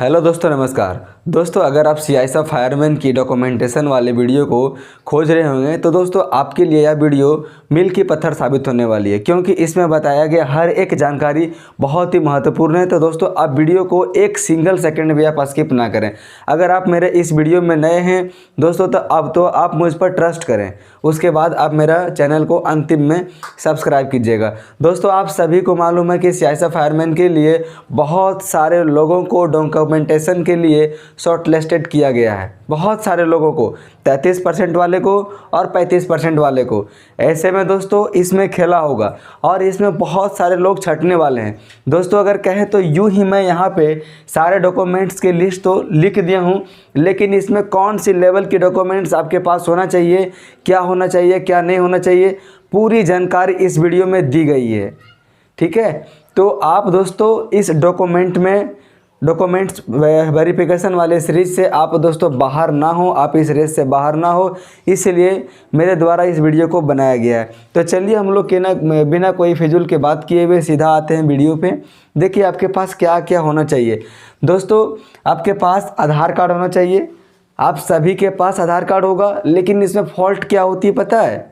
Hello दोस्तों, नमस्कार दोस्तों। अगर आप सीआईएसएफ फायरमैन की डॉक्यूमेंटेशन वाले वीडियो को खोज रहे होंगे तो दोस्तों आपके लिए यह वीडियो मील की पत्थर साबित होने वाली है, क्योंकि इसमें बताया गया हर एक जानकारी बहुत ही महत्वपूर्ण है। तो दोस्तों आप वीडियो को एक सिंगल सेकंड भी आप स्किप ना करें। अगर आप मेरे इस वीडियो में नए हैं दोस्तों तो आप मुझ पर ट्रस्ट करें, उसके बाद आप मेरा चैनल को अंतिम में सब्सक्राइब कीजिएगा। दोस्तों आप सभी को मालूम है कि सीआईएसएफ फायरमैन के लिए बहुत सारे लोगों को डॉक्यूमेंटेशन के लिए शॉर्ट लिस्टेड किया गया है, बहुत सारे लोगों को, 33% वाले को और 35% वाले को। ऐसे में दोस्तों इसमें खेला होगा और इसमें बहुत सारे लोग छटने वाले हैं। दोस्तों अगर कहें तो यूं ही मैं यहाँ पे सारे डॉक्यूमेंट्स की लिस्ट तो लिख दिया हूँ, लेकिन इसमें कौन सी लेवल की डॉक्यूमेंट्स आपके पास होना चाहिए, क्या होना चाहिए, क्या नहीं होना चाहिए, पूरी जानकारी इस वीडियो में दी गई है। ठीक है, तो आप दोस्तों इस डॉक्यूमेंट्स वेरिफिकेशन वाले सीरीज से आप दोस्तों बाहर ना हो, आप इस रेस से बाहर ना हो, इसलिए मेरे द्वारा इस वीडियो को बनाया गया है। तो चलिए हम लोग के ना बिना कोई फिजूल की बात किए हुए सीधा आते हैं वीडियो पे। देखिए आपके पास क्या क्या होना चाहिए। दोस्तों आपके पास आधार कार्ड होना चाहिए, आप सभी के पास आधार कार्ड होगा, लेकिन इसमें फॉल्ट क्या होती है पता है?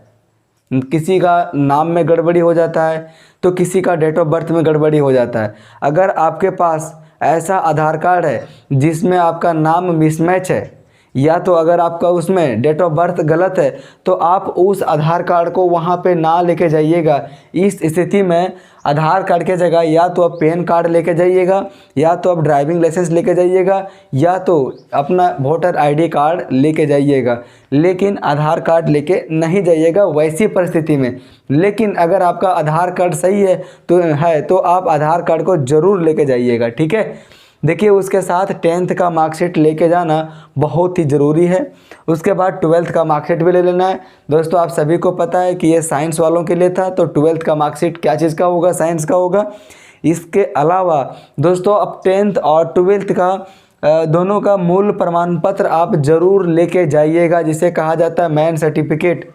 किसी का नाम में गड़बड़ी हो जाता है तो किसी का डेट ऑफ बर्थ में गड़बड़ी हो जाता है। अगर आपके पास ऐसा आधार कार्ड है जिसमें आपका नाम मिसमैच है, या तो अगर आपका उसमें डेट ऑफ बर्थ गलत है, तो आप उस आधार कार्ड को वहाँ पे ना लेके जाइएगा। इस स्थिति में आधार कार्ड के जगह या तो आप पैन कार्ड लेके जाइएगा, या तो आप ड्राइविंग लाइसेंस लेके जाइएगा, या तो अपना वोटर आईडी कार्ड लेके जाइएगा, लेकिन आधार कार्ड लेके नहीं जाइएगा वैसी परिस्थिति में। लेकिन अगर आपका आधार कार्ड सही है तो आप आधार कार्ड को ज़रूर लेके जाइएगा। ठीक है, देखिए उसके साथ 10th का मार्कशीट लेके जाना बहुत ही ज़रूरी है। उसके बाद 12th का मार्कशीट भी ले लेना है। दोस्तों आप सभी को पता है कि ये साइंस वालों के लिए था, तो 12th का मार्कशीट क्या चीज़ का होगा? साइंस का होगा। इसके अलावा दोस्तों अब 10th और 12th का दोनों का मूल प्रमाण पत्र आप ज़रूर लेके जाइएगा, जिसे कहा जाता है मैन सर्टिफिकेट।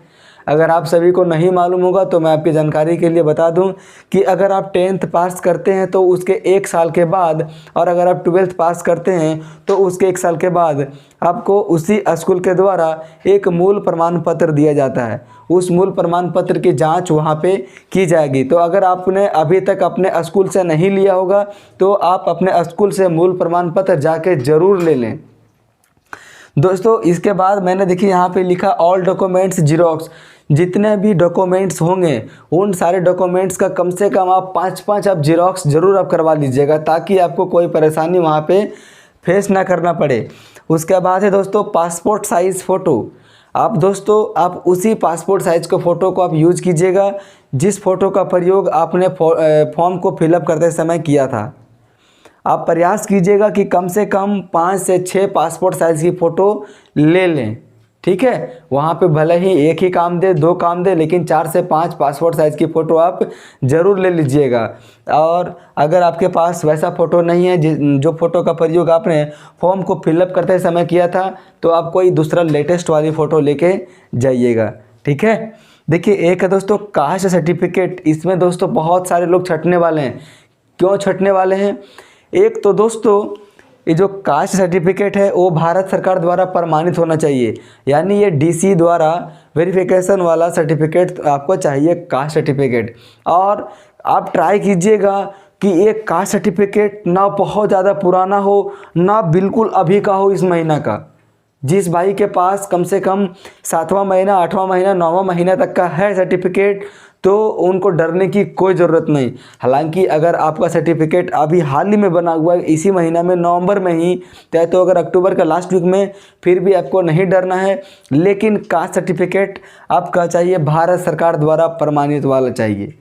अगर आप सभी को नहीं मालूम होगा तो मैं आपकी जानकारी के लिए बता दूं कि अगर आप 10th पास करते हैं तो उसके 1 साल के बाद, और अगर आप 12th पास करते हैं तो उसके 1 साल के बाद आपको उसी स्कूल के द्वारा एक मूल प्रमाण पत्र दिया जाता है। उस मूल प्रमाण पत्र की जांच वहां पे की जाएगी। तो अगर आपने अभी तक अपने स्कूल से नहीं लिया होगा तो आप अपने स्कूल से मूल प्रमाण पत्र जाके ज़रूर ले लें। दोस्तों इसके बाद मैंने देखिए यहाँ पे लिखा ऑल डॉक्यूमेंट्स जीरोक्स। जितने भी डॉक्यूमेंट्स होंगे उन सारे डॉक्यूमेंट्स का कम से कम आप 5-5 आप जीरोक्स ज़रूर आप करवा लीजिएगा, ताकि आपको कोई परेशानी वहाँ पे फेस ना करना पड़े। उसके बाद है दोस्तों पासपोर्ट साइज़ फ़ोटो। आप दोस्तों आप उसी पासपोर्ट साइज़ को फ़ोटो को आप यूज़ कीजिएगा जिस फ़ोटो का प्रयोग आपने फॉर्म को फिलअप करते समय किया था। आप प्रयास कीजिएगा कि कम से कम 5 से 6 पासपोर्ट साइज़ की फ़ोटो ले लें। ठीक है, वहाँ पे भले ही एक ही काम दे, 2 काम दे, लेकिन 4 से 5 पासपोर्ट साइज़ की फ़ोटो आप ज़रूर ले लीजिएगा। और अगर आपके पास वैसा फ़ोटो नहीं है जो फ़ोटो का प्रयोग आपने फॉर्म को फिलअप करते समय किया था, तो आप कोई दूसरा लेटेस्ट वाली फ़ोटो लेके जाइएगा। ठीक है, देखिए एक है दोस्तों कास्ट सर्टिफिकेट। इसमें दोस्तों बहुत सारे लोग छटने वाले हैं। क्यों छटने वाले हैं? एक तो दोस्तों ये जो कास्ट सर्टिफिकेट है वो भारत सरकार द्वारा प्रमाणित होना चाहिए, यानी ये डीसी द्वारा वेरिफिकेशन वाला सर्टिफिकेट आपको चाहिए, कास्ट सर्टिफिकेट। और आप ट्राई कीजिएगा कि ये कास्ट सर्टिफिकेट ना बहुत ज़्यादा पुराना हो, ना बिल्कुल अभी का हो, इस महीना का। जिस भाई के पास कम से कम 7वां महीना, 8वां महीना, 9वां महीना तक का है सर्टिफिकेट, तो उनको डरने की कोई ज़रूरत नहीं। हालांकि अगर आपका सर्टिफिकेट अभी हाल ही में बना हुआ है, इसी महीना में नवंबर में ही, तो अगर अक्टूबर का लास्ट वीक में, फिर भी आपको नहीं डरना है। लेकिन कास्ट सर्टिफिकेट आपका चाहिए भारत सरकार द्वारा प्रमाणित वाला चाहिए।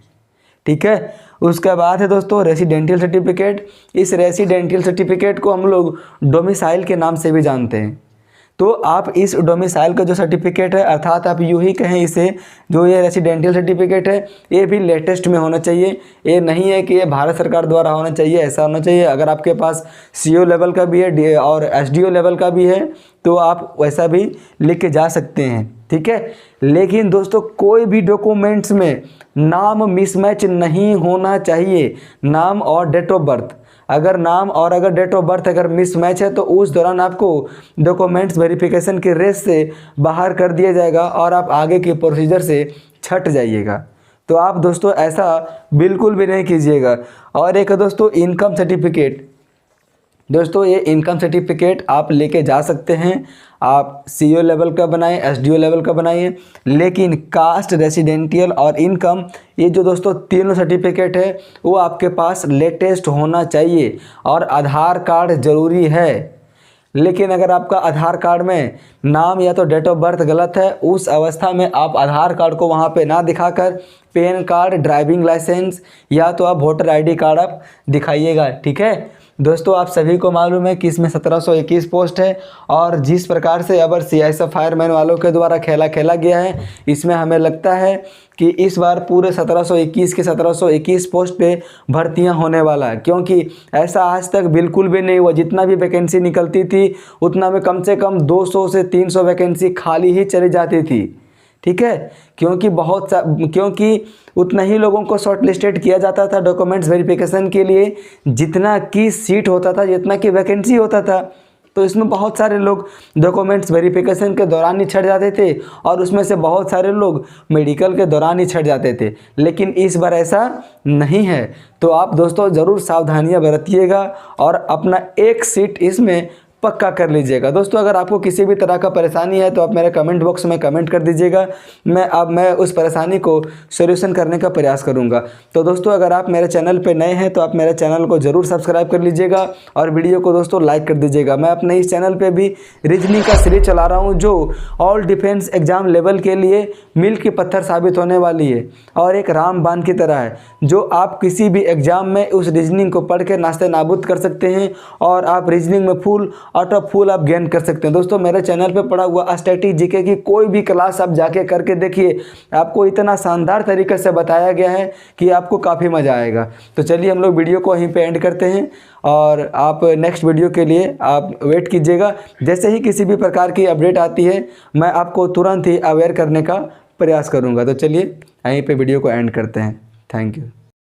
ठीक है, उसके बाद है दोस्तों रेसिडेंशियल सर्टिफिकेट। इस रेसिडेंशियल सर्टिफिकेट को हम लोग डोमिसाइल के नाम से भी जानते हैं। तो आप इस डोमिसाइल का जो सर्टिफिकेट है, अर्थात आप यूँ ही कहें इसे, जो ये रेसिडेंशियल सर्टिफिकेट है, ये भी लेटेस्ट में होना चाहिए। ये नहीं है कि ये भारत सरकार द्वारा होना चाहिए, ऐसा होना चाहिए। अगर आपके पास सीओ लेवल का भी है और एसडीओ लेवल का भी है तो आप वैसा भी लिख के जा सकते हैं। ठीक है, लेकिन दोस्तों कोई भी डॉक्यूमेंट्स में नाम मिसमैच नहीं होना चाहिए, नाम और डेट ऑफ बर्थ। अगर नाम और अगर डेट ऑफ बर्थ अगर मिसमैच है तो उस दौरान आपको डॉक्यूमेंट्स वेरिफिकेशन के रेस से बाहर कर दिया जाएगा और आप आगे के प्रोसीजर से छट जाइएगा। तो आप दोस्तों ऐसा बिल्कुल भी नहीं कीजिएगा। और एक दोस्तों इनकम सर्टिफिकेट, दोस्तों ये इनकम सर्टिफिकेट आप लेके जा सकते हैं, आप सीओ लेवल का बनाएं, एसडीओ लेवल का बनाइए, लेकिन कास्ट, रेसिडेंशियल और इनकम, ये जो दोस्तों तीनों सर्टिफिकेट है वो आपके पास लेटेस्ट होना चाहिए। और आधार कार्ड ज़रूरी है। लेकिन अगर आपका आधार कार्ड में नाम या तो डेट ऑफ बर्थ गलत है, उस अवस्था में आप आधार कार्ड को वहाँ पे ना दिखाकर पैन कार्ड, ड्राइविंग लाइसेंस या तो आप वोटर आईडी कार्ड आप दिखाइएगा। ठीक है दोस्तों, आप सभी को मालूम है कि इसमें 1721 पोस्ट है और जिस प्रकार से अब सीआईएसएफ फायरमैन वालों के द्वारा खेला गया है, इसमें हमें लगता है कि इस बार पूरे 1721 के 1721 पोस्ट पे भर्तियां होने वाला है, क्योंकि ऐसा आज तक बिल्कुल भी नहीं हुआ। जितना भी वैकेंसी निकलती थी उतना में कम से कम 200 से 300 वैकेंसी खाली ही चली जाती थी। ठीक है, क्योंकि उतना ही लोगों को शॉर्ट लिस्टेड किया जाता था डॉक्यूमेंट्स वेरिफिकेशन के लिए जितना की सीट होता था, जितना की वैकेंसी होता था। तो इसमें बहुत सारे लोग डॉक्यूमेंट्स वेरिफिकेशन के दौरान ही छट जाते थे और उसमें से बहुत सारे लोग मेडिकल के दौरान ही छट जाते थे। लेकिन इस बार ऐसा नहीं है। तो आप दोस्तों ज़रूर सावधानियां बरतिएगा और अपना एक सीट इसमें पक्का कर लीजिएगा। दोस्तों अगर आपको किसी भी तरह का परेशानी है तो आप मेरे कमेंट बॉक्स में कमेंट कर दीजिएगा, मैं उस परेशानी को सॉल्यूशन करने का प्रयास करूंगा। तो दोस्तों अगर आप मेरे चैनल पे नए हैं तो आप मेरे चैनल को ज़रूर सब्सक्राइब कर लीजिएगा और वीडियो को दोस्तों लाइक कर दीजिएगा। मैं अपने इस चैनल पर भी रीजनिंग का सीरीज चला रहा हूँ जो ऑल डिफेंस एग्जाम लेवल के लिए मील की पत्थर साबित होने वाली है और एक रामबाण की तरह है, जो आप किसी भी एग्जाम में उस रीजनिंग को पढ़ के नास्ते नाबूद कर सकते हैं और आप रीजनिंग में फुल आउट ऑफ फुल आप गेन कर सकते हैं। दोस्तों मेरे चैनल पे पड़ा हुआ स्टैटिक जीके की कोई भी क्लास आप जाके करके देखिए, आपको इतना शानदार तरीके से बताया गया है कि आपको काफ़ी मज़ा आएगा। तो चलिए हम लोग वीडियो को यहीं पे एंड करते हैं और आप नेक्स्ट वीडियो के लिए आप वेट कीजिएगा। जैसे ही किसी भी प्रकार की अपडेट आती है मैं आपको तुरंत ही अवेयर करने का प्रयास करूँगा। तो चलिए यहीं पर वीडियो को एंड करते हैं। Thank you.